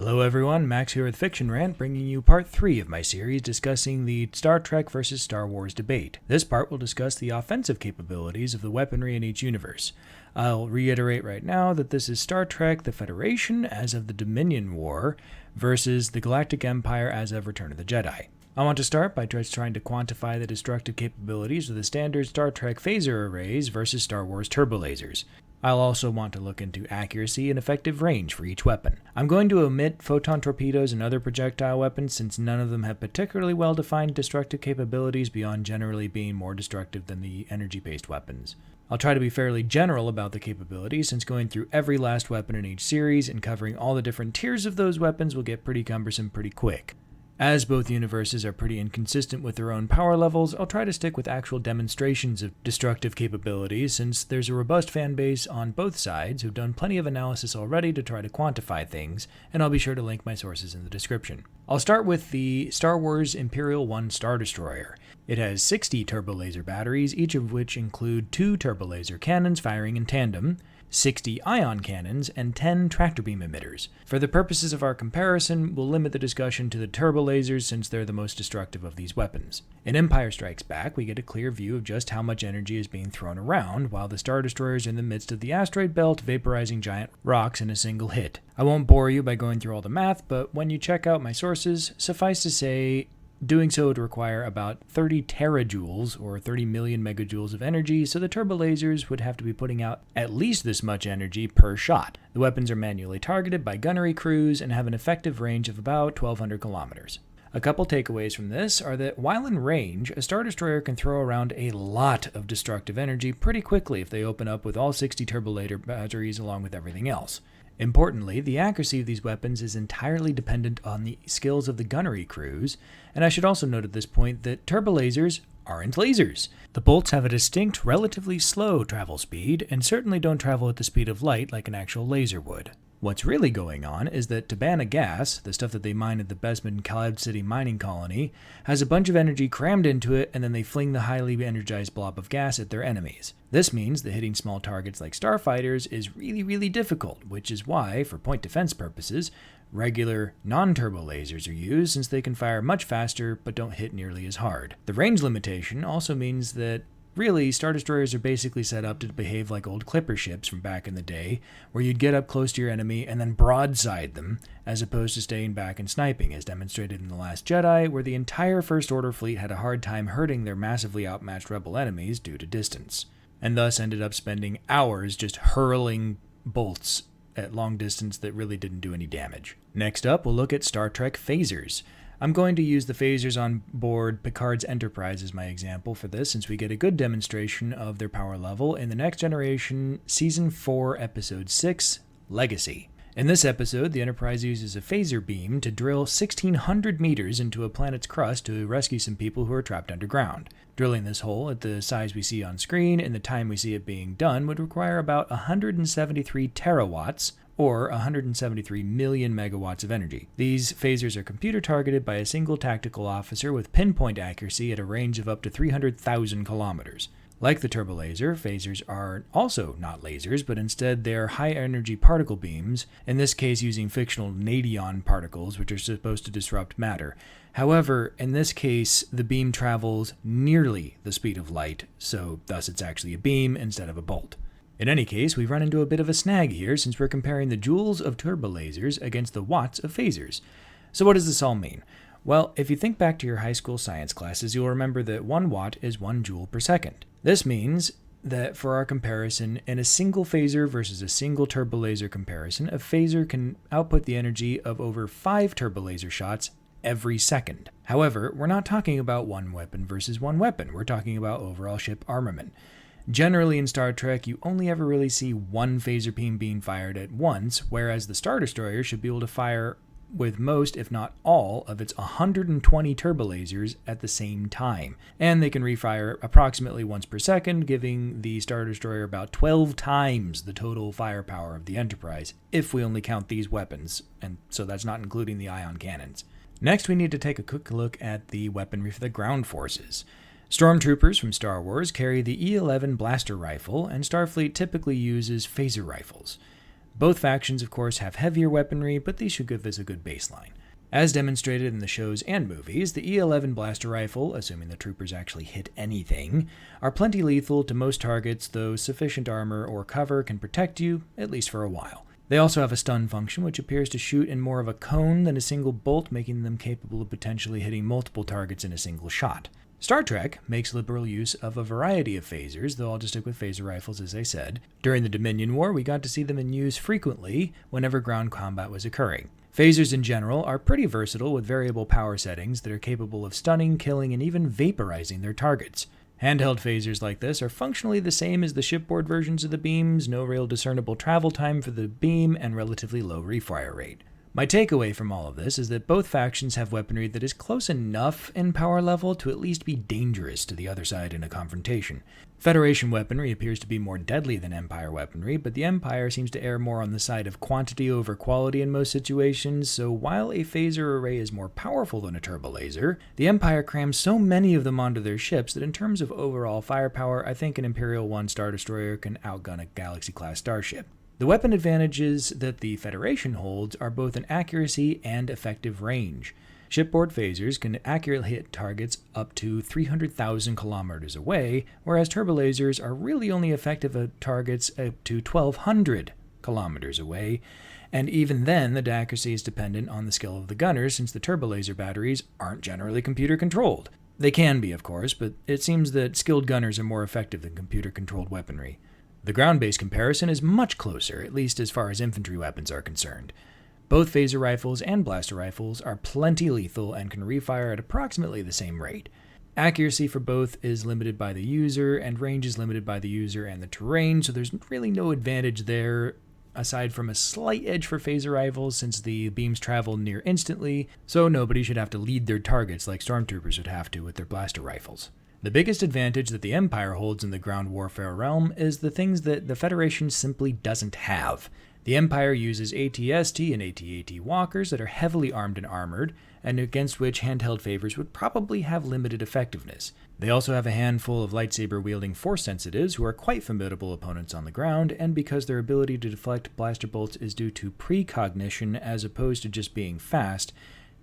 Hello everyone, Max here with Fiction Rant, bringing you part 3 of my series discussing the Star Trek versus Star Wars debate. This part will discuss the offensive capabilities of the weaponry in each universe. I'll reiterate right now that this is Star Trek the Federation as of the Dominion War versus the Galactic Empire as of Return of the Jedi. I want to start by just trying to quantify the destructive capabilities of the standard Star Trek phaser arrays versus Star Wars turbolasers. I'll also want to look into accuracy and effective range for each weapon. I'm going to omit photon torpedoes and other projectile weapons since none of them have particularly well-defined destructive capabilities beyond generally being more destructive than the energy-based weapons. I'll try to be fairly general about the capabilities since going through every last weapon in each series and covering all the different tiers of those weapons will get pretty cumbersome pretty quick. As both universes are pretty inconsistent with their own power levels, I'll try to stick with actual demonstrations of destructive capabilities since there's a robust fan base on both sides who've done plenty of analysis already to try to quantify things, and I'll be sure to link my sources in the description. I'll start with the Star Wars Imperial 1 Star Destroyer. It has 60 turbolaser batteries, each of which include 2 turbolaser cannons firing in tandem, 60 ion cannons, and 10 tractor beam emitters. For the purposes of our comparison, we'll limit the discussion to the turbolasers since they're the most destructive of these weapons. In Empire Strikes Back, we get a clear view of just how much energy is being thrown around, while the Star Destroyers are in the midst of the asteroid belt vaporizing giant rocks in a single hit. I won't bore you by going through all the math, but when you check out my sources, suffice to say, doing so would require about 30 terajoules, or 30 million megajoules of energy, so the turbolasers would have to be putting out at least this much energy per shot. The weapons are manually targeted by gunnery crews and have an effective range of about 1,200 kilometers. A couple takeaways from this are that while in range, a Star Destroyer can throw around a lot of destructive energy pretty quickly if they open up with all 60 turbolaser batteries along with everything else. Importantly, the accuracy of these weapons is entirely dependent on the skills of the gunnery crews, and I should also note at this point that turbolasers aren't lasers. The bolts have a distinct, relatively slow travel speed, and certainly don't travel at the speed of light like an actual laser would. What's really going on is that Tabana gas, the stuff that they mine at the Besman Cloud City mining colony, has a bunch of energy crammed into it and then they fling the highly energized blob of gas at their enemies. This means that hitting small targets like starfighters is really difficult, which is why, for point defense purposes, regular non-turbo lasers are used since they can fire much faster but don't hit nearly as hard. The range limitation also means that really, Star Destroyers are basically set up to behave like old clipper ships from back in the day, where you'd get up close to your enemy and then broadside them, as opposed to staying back and sniping, as demonstrated in The Last Jedi, where the entire First Order fleet had a hard time hurting their massively outmatched rebel enemies due to distance, and thus ended up spending hours just hurling bolts at long distance that really didn't do any damage. Next up, we'll look at Star Trek phasers. I'm going to use the phasers on board Picard's Enterprise as my example for this, since we get a good demonstration of their power level in the Next Generation Season 4, Episode 6, Legacy. In this episode, the Enterprise uses a phaser beam to drill 1,600 meters into a planet's crust to rescue some people who are trapped underground. Drilling this hole at the size we see on screen and the time we see it being done would require about 173 terawatts, or 173 million megawatts of energy. These phasers are computer targeted by a single tactical officer with pinpoint accuracy at a range of up to 300,000 kilometers. Like the turbolaser, phasers are also not lasers, but instead they are high-energy particle beams, in this case using fictional nadion particles, which are supposed to disrupt matter. However, in this case, the beam travels nearly the speed of light, so thus it's actually a beam instead of a bolt. In any case, we've run into a bit of a snag here since we're comparing the joules of turbolasers against the watts of phasers. So what does this all mean? Well, if you think back to your high school science classes, you'll remember that 1 watt is 1 joule per second. This means that for our comparison, in a single phaser versus a single turbolaser comparison, a phaser can output the energy of over 5 turbolaser shots every second. However, we're not talking about one weapon versus one weapon. We're talking about overall ship armament. Generally in Star Trek, you only ever really see one phaser beam being fired at once, whereas the Star Destroyer should be able to fire with most, if not all, of its 120 turbolasers at the same time. And they can refire approximately once per second, giving the Star Destroyer about 12 times the total firepower of the Enterprise, if we only count these weapons, and so that's not including the ion cannons. Next, we need to take a quick look at the weaponry for the ground forces. Stormtroopers from Star Wars carry the E-11 blaster rifle, and Starfleet typically uses phaser rifles. Both factions, of course, have heavier weaponry, but these should give us a good baseline. As demonstrated in the shows and movies, the E11 blaster rifle, assuming the troopers actually hit anything, are plenty lethal to most targets, though sufficient armor or cover can protect you, at least for a while. They also have a stun function, which appears to shoot in more of a cone than a single bolt, making them capable of potentially hitting multiple targets in a single shot. Star Trek makes liberal use of a variety of phasers, though I'll just stick with phaser rifles as I said. During the Dominion War, we got to see them in use frequently whenever ground combat was occurring. Phasers in general are pretty versatile with variable power settings that are capable of stunning, killing, and even vaporizing their targets. Handheld phasers like this are functionally the same as the shipboard versions of the beams, no real discernible travel time for the beam, and relatively low refire rate. My takeaway from all of this is that both factions have weaponry that is close enough in power level to at least be dangerous to the other side in a confrontation. Federation weaponry appears to be more deadly than Empire weaponry, but the Empire seems to err more on the side of quantity over quality in most situations, so while a phaser array is more powerful than a turbo laser, the Empire crams so many of them onto their ships that in terms of overall firepower, I think an Imperial 1 Star Destroyer can outgun a Galaxy-class starship. The weapon advantages that the Federation holds are both in accuracy and effective range. Shipboard phasers can accurately hit targets up to 300,000 kilometers away, whereas turbolasers are really only effective at targets up to 1,200 kilometers away, and even then the accuracy is dependent on the skill of the gunners since the turbolaser batteries aren't generally computer-controlled. They can be, of course, but it seems that skilled gunners are more effective than computer-controlled weaponry. The ground-based comparison is much closer, at least as far as infantry weapons are concerned. Both phaser rifles and blaster rifles are plenty lethal and can refire at approximately the same rate. Accuracy for both is limited by the user, and range is limited by the user and the terrain, so there's really no advantage there, aside from a slight edge for phaser rifles since the beams travel near instantly, so nobody should have to lead their targets like stormtroopers would have to with their blaster rifles. The biggest advantage that the Empire holds in the ground warfare realm is the things that the Federation simply doesn't have. The Empire uses AT-ST and AT-AT walkers that are heavily armed and armored, and against which handheld favors would probably have limited effectiveness. They also have a handful of lightsaber-wielding force sensitives who are quite formidable opponents on the ground, and because their ability to deflect blaster bolts is due to precognition as opposed to just being fast,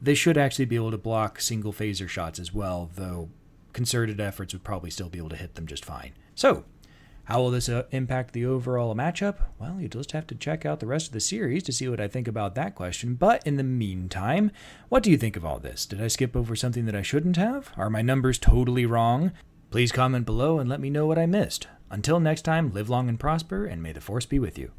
they should actually be able to block single phaser shots as well, though concerted efforts would probably still be able to hit them just fine. So, how will this impact the overall matchup? Well, you just have to check out the rest of the series to see what I think about that question. But in the meantime, what do you think of all this? Did I skip over something that I shouldn't have? Are my numbers totally wrong? Please comment below and let me know what I missed. Until next time, live long and prosper, and may the Force be with you.